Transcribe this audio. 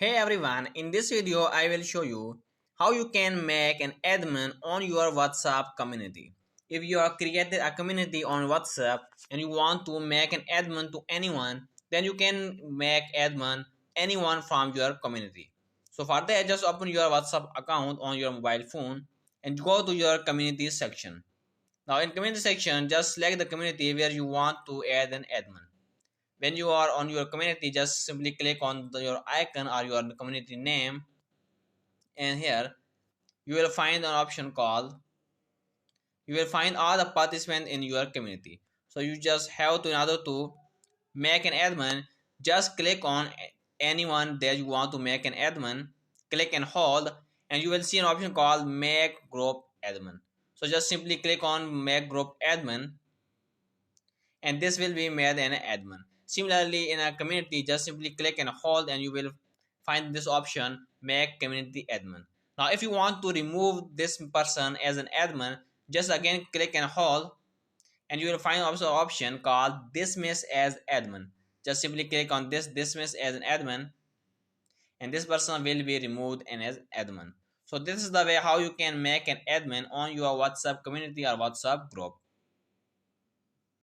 Hey everyone, in this video I will show you how you can make an admin on your WhatsApp community. If you have created a community on WhatsApp and you want to make an admin to anyone, then you can make admin anyone from your community. So for that, just open your WhatsApp account on your mobile phone and go to your community section. Now in community section, just select the community where you want to add an admin. When you are on your community, just simply click on your icon or your community name, and here you will find an option called you will find all the participants in your community. So you just have to, in order to make an admin, just click on anyone that you want to make an admin, click and hold, and you will see an option called make group admin. So just simply click on make group admin, and this will be made an admin. Similarly, in a community, just simply click and hold and you will find this option, make community admin. Now if you want to remove this person as an admin, just again click and hold and you will find also an option called dismiss as admin. Just simply click on this dismiss as an admin, and this person will be removed and as admin. So this is the way how you can make an admin on your WhatsApp community or WhatsApp group.